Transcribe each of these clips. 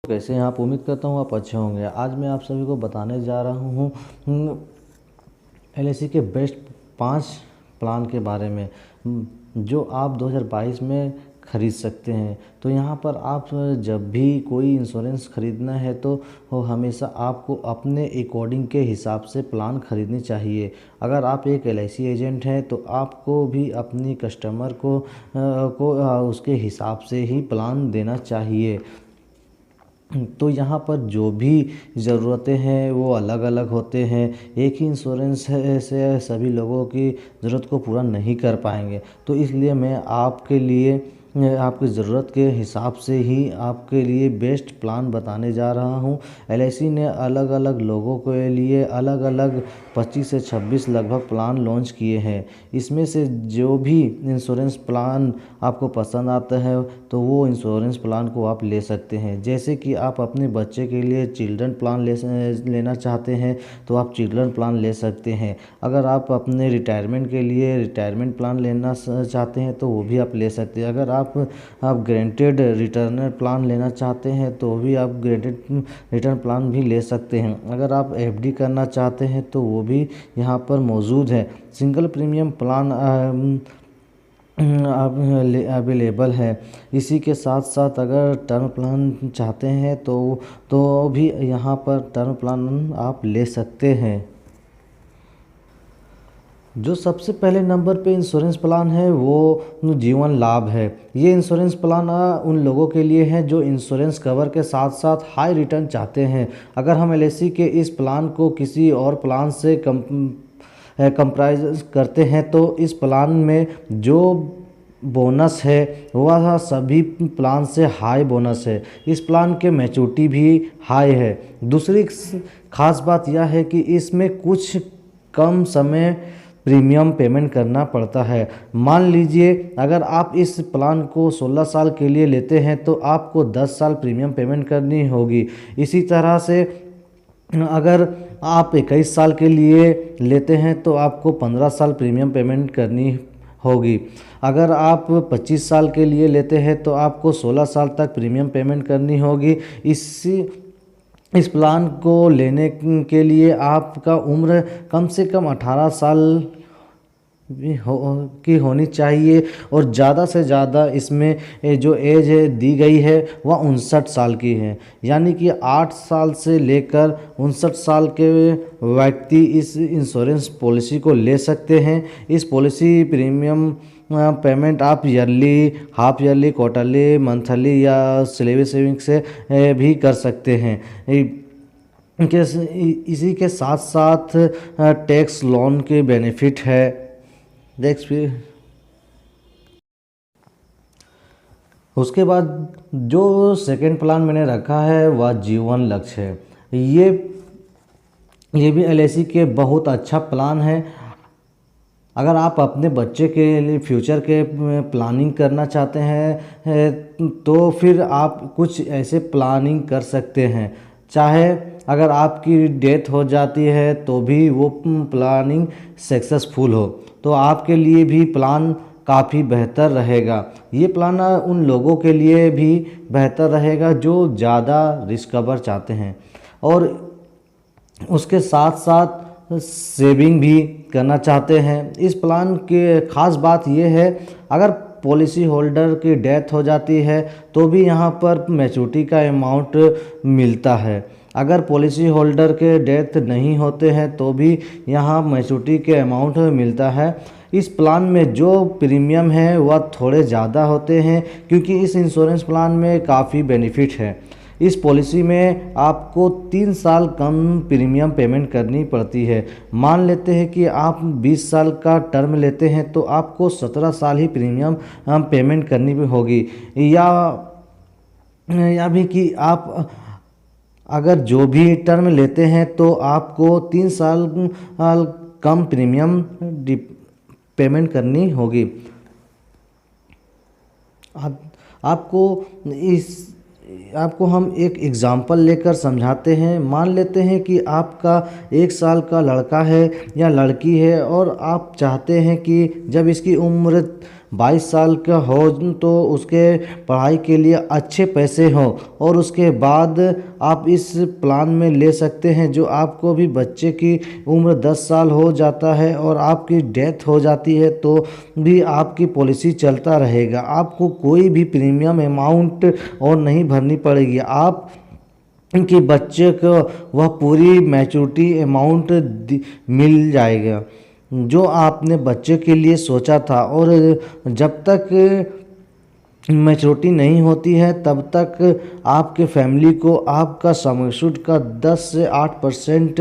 कैसे हैं आप। उम्मीद करता हूँ आप अच्छे होंगे। आज मैं आप सभी को बताने जा रहा हूँ एलआईसी के बेस्ट 5 प्लान के बारे में जो आप 2022 में ख़रीद सकते हैं। तो यहाँ पर आप जब भी कोई इंश्योरेंस ख़रीदना है तो हमेशा आपको अपने अकॉर्डिंग के हिसाब से प्लान ख़रीदनी चाहिए। अगर आप एक एलआईसी एजेंट हैं तो आपको भी अपनी कस्टमर को उसके हिसाब से ही प्लान देना चाहिए। तो यहाँ पर जो भी ज़रूरतें हैं वो अलग अलग होते हैं। एक ही इंश्योरेंस से सभी लोगों की ज़रूरत को पूरा नहीं कर पाएंगे। तो इसलिए मैं आपके लिए आपकी ज़रूरत के हिसाब से ही आपके लिए बेस्ट प्लान बताने जा रहा हूँ। एलआईसी ने अलग अलग लोगों के लिए अलग अलग 25 से 26 लगभग प्लान लॉन्च किए हैं। इसमें से जो भी इंश्योरेंस प्लान आपको पसंद आता है तो वो इंश्योरेंस प्लान को आप ले सकते हैं। जैसे कि आप अपने बच्चे के लिए चिल्ड्रन प्लान लेना चाहते हैं तो आप चिल्ड्रन प्लान ले सकते हैं। अगर आप अपने रिटायरमेंट के लिए रिटायरमेंट प्लान लेना चाहते हैं तो वो भी आप ले सकते हैं। अगर आप ग्रेंटेड रिटर्न प्लान लेना चाहते हैं तो भी आप ग्रेंटेड रिटर्न प्लान भी ले सकते हैं। अगर आप एफडी करना चाहते हैं तो वो भी यहाँ पर मौजूद है। सिंगल प्रीमियम प्लान अवेलेबल है। इसी के साथ साथ अगर टर्म प्लान चाहते हैं तो भी यहाँ पर टर्म प्लान आप ले सकते हैं। जो सबसे पहले नंबर पे इंश्योरेंस प्लान है वो जीवन लाभ है। ये इंश्योरेंस प्लान उन लोगों के लिए है जो इंश्योरेंस कवर के साथ साथ हाई रिटर्न चाहते हैं। अगर हम एलआईसी के इस प्लान को किसी और प्लान से कंपेयर करते हैं तो इस प्लान में जो बोनस है वह सभी प्लान से हाई बोनस है। इस प्लान के मैच्योरिटी भी हाई है। दूसरी खास बात यह है कि इसमें कुछ कम समय प्रीमियम पेमेंट करना पड़ता है। मान लीजिए अगर आप इस प्लान को 16 साल के लिए लेते हैं तो आपको 10 साल प्रीमियम पेमेंट करनी होगी। इसी तरह से अगर आप 21 साल के लिए लेते हैं तो आपको 15 साल प्रीमियम पेमेंट करनी होगी। अगर आप 25 साल के लिए लेते हैं तो आपको 16 साल तक प्रीमियम पेमेंट करनी होगी। इस प्लान को लेने के लिए आपका उम्र कम से कम 18 साल की होनी चाहिए और ज़्यादा से ज़्यादा इसमें जो एज है दी गई है वह 59 साल की है। यानी कि 8 साल से लेकर 59 साल के व्यक्ति इस इंश्योरेंस पॉलिसी को ले सकते हैं। इस पॉलिसी प्रीमियम पेमेंट आप yearly, half yearly, quarterly, monthly या स्लेबी सेविंग से भी कर सकते हैं। इसी के साथ साथ टैक्स लोन के बेनिफिट है। उसके बाद जो सेकंड प्लान मैंने रखा है वह जीवन लक्ष्य है। ये भी एलआईसी के बहुत अच्छा प्लान है। अगर आप अपने बच्चे के लिए फ्यूचर के प्लानिंग करना चाहते हैं तो फिर आप कुछ ऐसे प्लानिंग कर सकते हैं। चाहे अगर आपकी डेथ हो जाती है तो भी वो प्लानिंग सक्सेसफुल हो तो आपके लिए भी प्लान काफ़ी बेहतर रहेगा। ये प्लान उन लोगों के लिए भी बेहतर रहेगा जो ज़्यादा रिस्क कवर चाहते हैं और उसके साथ साथ सेविंग भी करना चाहते हैं। इस प्लान की ख़ास बात यह है अगर पॉलिसी होल्डर की डेथ हो जाती है तो भी यहाँ पर मैच्योरिटी का अमाउंट मिलता है। अगर पॉलिसी होल्डर के डेथ नहीं होते हैं तो भी यहाँ मैच्योरिटी के अमाउंट मिलता है। इस प्लान में जो प्रीमियम है वह थोड़े ज़्यादा होते हैं क्योंकि इस इंश्योरेंस प्लान में काफ़ी बेनिफिट है। इस पॉलिसी में आपको 3 साल कम प्रीमियम पेमेंट करनी पड़ती है। मान लेते हैं कि आप 20 साल का टर्म लेते हैं तो आपको 17 साल ही प्रीमियम पेमेंट करनी भी होगी। या भी कि आप अगर जो भी टर्म लेते हैं तो आपको 3 साल कम प्रीमियम पेमेंट करनी होगी। आपको हम एक एग्ज़ाम्पल लेकर समझाते हैं। मान लेते हैं कि आपका 1 साल का लड़का है या लड़की है और आप चाहते हैं कि जब इसकी उम्र 22 साल का हो तो उसके पढ़ाई के लिए अच्छे पैसे हों, और उसके बाद आप इस प्लान में ले सकते हैं। जो आपको भी बच्चे की उम्र 10 साल हो जाता है और आपकी डेथ हो जाती है तो भी आपकी पॉलिसी चलता रहेगा। आपको कोई भी प्रीमियम अमाउंट और नहीं भरनी पड़ेगी। आप कि बच्चे को वह पूरी मैच्योरिटी अमाउंट मिल जाएगा जो आपने बच्चे के लिए सोचा था। और जब तक मैच्योरिटी नहीं होती है तब तक आपके फैमिली को आपका सम शुल्क का 10 से 8%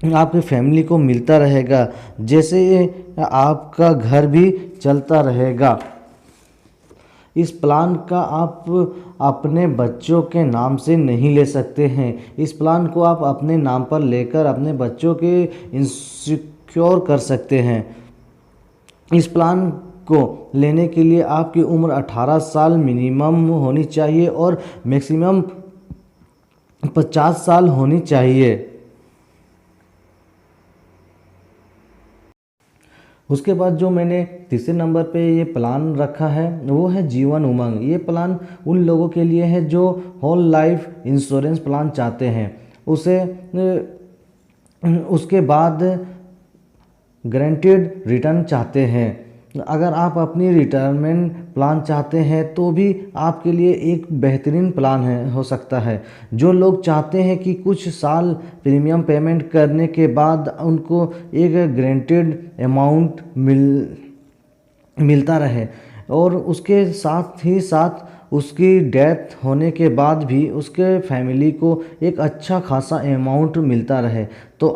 आपकी फैमिली को मिलता रहेगा, जैसे आपका घर भी चलता रहेगा। इस प्लान का आप अपने बच्चों के नाम से नहीं ले सकते हैं। इस प्लान को आप अपने नाम पर लेकर अपने बच्चों के इंश्योर कर सकते हैं। इस प्लान को लेने के लिए आपकी उम्र 18 साल मिनिमम होनी चाहिए और मैक्सिमम 50 साल होनी चाहिए। उसके बाद जो मैंने तीसरे नंबर पे ये प्लान रखा है वो है जीवन उमंग। ये प्लान उन लोगों के लिए है जो होल लाइफ इंश्योरेंस प्लान चाहते हैं। उसके बाद गारंटीड रिटर्न चाहते हैं। अगर आप अपनी रिटायरमेंट प्लान चाहते हैं तो भी आपके लिए एक बेहतरीन प्लान हो सकता है। जो लोग चाहते हैं कि कुछ साल प्रीमियम पेमेंट करने के बाद उनको एक गारंटीड अमाउंट मिलता रहे और उसके साथ ही साथ उसकी डेथ होने के बाद भी उसके फैमिली को एक अच्छा खासा अमाउंट मिलता रहे, तो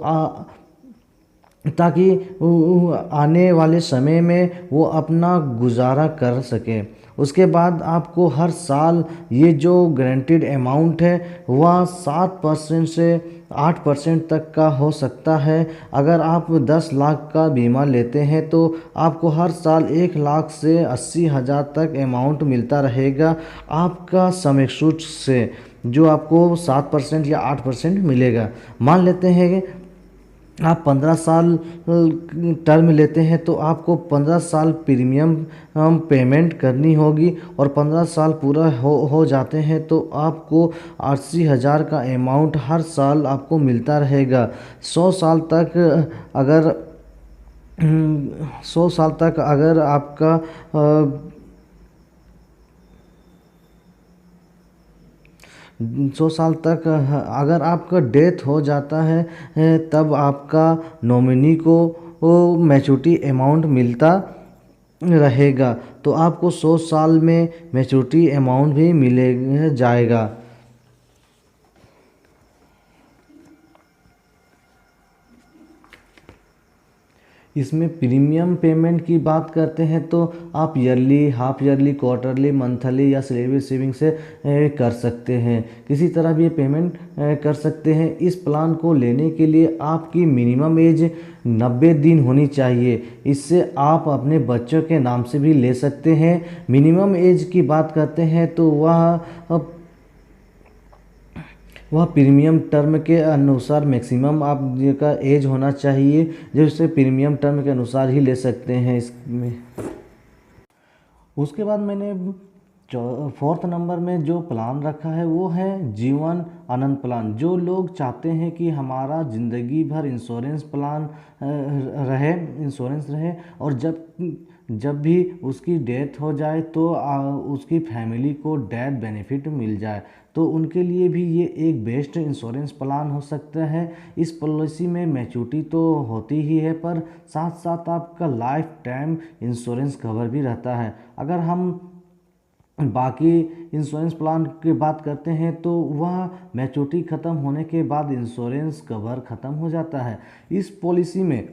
ताकि आने वाले समय में वो अपना गुजारा कर सके। उसके बाद आपको हर साल ये जो गारंटीड अमाउंट है वह 7% से 8% तक का हो सकता है। अगर आप 10 लाख का बीमा लेते हैं तो आपको हर साल 1 लाख से 80,000 तक अमाउंट मिलता रहेगा आपका समय सूद से, जो आपको 7% या 8% मिलेगा। मान लेते हैं कि आप 15 साल टर्म लेते हैं तो आपको 15 साल प्रीमियम पेमेंट करनी होगी और 15 साल पूरा हो जाते हैं तो आपको 80,000 का अमाउंट हर साल आपको मिलता रहेगा। 100 साल तक अगर 100 साल तक अगर आपका 100 साल तक अगर आपका डेथ हो जाता है तब आपका नॉमिनी को मैच्योरिटी अमाउंट मिलता रहेगा, तो आपको 100 साल में मैच्योरिटी अमाउंट भी मिले जाएगा। इसमें प्रीमियम पेमेंट की बात करते हैं तो आप yearly, half yearly, quarterly, monthly या सैलरी सेविंग से कर सकते हैं। किसी तरह भी ये पेमेंट कर सकते हैं। इस प्लान को लेने के लिए आपकी मिनिमम एज 90 दिन होनी चाहिए। इससे आप अपने बच्चों के नाम से भी ले सकते हैं। मिनिमम एज की बात करते हैं तो वह प्रीमियम टर्म के अनुसार मैक्सिमम आपका एज होना चाहिए, जिससे प्रीमियम टर्म के अनुसार ही ले सकते हैं इसमें। उसके बाद मैंने 4th नंबर में जो प्लान रखा है वो है जीवन आनंद प्लान। जो लोग चाहते हैं कि हमारा ज़िंदगी भर इंश्योरेंस रहे और जब भी उसकी डेथ हो जाए तो उसकी फैमिली को डेथ बेनिफिट मिल जाए, तो उनके लिए भी ये एक बेस्ट इंश्योरेंस प्लान हो सकता है। इस पॉलिसी में मैच्योरिटी तो होती ही है पर साथ साथ आपका लाइफ टाइम इंश्योरेंस कवर भी रहता है। अगर हम बाकी इंश्योरेंस प्लान की बात करते हैं तो वह मैच्योरिटी ख़त्म होने के बाद इंश्योरेंस कवर ख़त्म हो जाता है। इस पॉलिसी में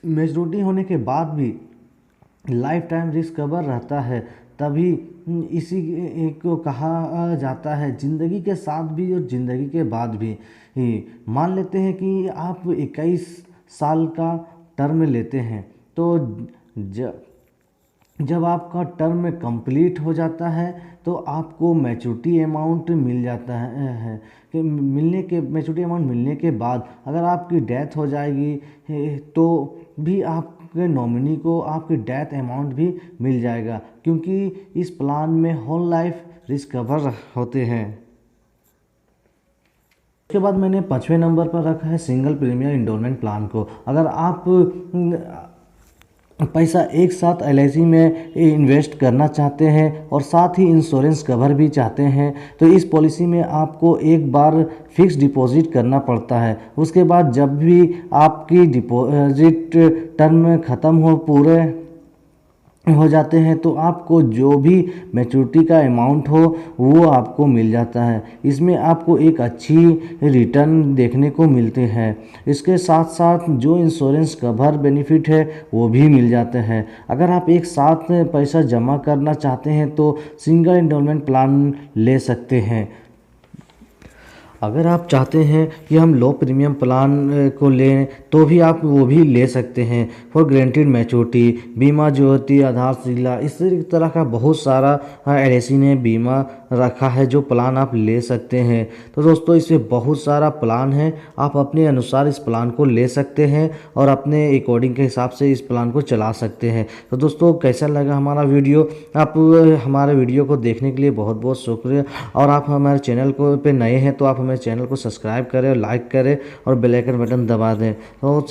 मैच्योरिटी होने के बाद भी लाइफ टाइम रिस्क कवर रहता है, तभी इसी को कहा जाता है ज़िंदगी के साथ भी और ज़िंदगी के बाद भी। मान लेते हैं कि आप 21 साल का टर्म लेते हैं तो जब आपका टर्म कंप्लीट हो जाता है तो आपको मैच्योरिटी अमाउंट मिल जाता है कि मैच्योरिटी अमाउंट मिलने के बाद अगर आपकी डेथ हो जाएगी तो भी आप आपके नॉमिनी को आपके डेथ अमाउंट भी मिल जाएगा, क्योंकि इस प्लान में होल लाइफ रिस्क कवर होते हैं। उसके बाद मैंने 5वें नंबर पर रखा है सिंगल प्रीमियम इंडोलमेंट प्लान को। अगर आप पैसा एक साथ एलआईसी में इन्वेस्ट करना चाहते हैं और साथ ही इंश्योरेंस कवर भी चाहते हैं, तो इस पॉलिसी में आपको एक बार फिक्स डिपॉजिट करना पड़ता है। उसके बाद जब भी आपकी डिपॉजिट टर्म ख़त्म पूरे हो जाते हैं तो आपको जो भी मैच्योरिटी का अमाउंट हो वो आपको मिल जाता है। इसमें आपको एक अच्छी रिटर्न देखने को मिलते हैं। इसके साथ साथ जो इंश्योरेंस कवर बेनिफिट है वो भी मिल जाते हैं। अगर आप एक साथ पैसा जमा करना चाहते हैं तो सिंगल इंडोलमेंट प्लान ले सकते हैं। अगर आप चाहते हैं कि हम लो प्रीमियम प्लान को लें तो भी आप वो भी ले सकते हैं। फॉर गारंटीड मैच्योरिटी, बीमा ज्योति, आधारशिला, इस तरह का बहुत सारा एलआईसी ने बीमा रखा है जो प्लान आप ले सकते हैं। तो दोस्तों इसमें बहुत सारा प्लान है, आप अपने अनुसार इस प्लान को ले सकते हैं और अपने अकॉर्डिंग के हिसाब से इस प्लान को चला सकते हैं। तो दोस्तों कैसा लगा हमारा वीडियो? आप हमारे वीडियो को देखने के लिए बहुत बहुत शुक्रिया। और आप हमारे चैनल को पे नए हैं तो आप हमारे चैनल को सब्सक्राइब करें, लाइक करें और बेल आइकन बटन दबा दें। तो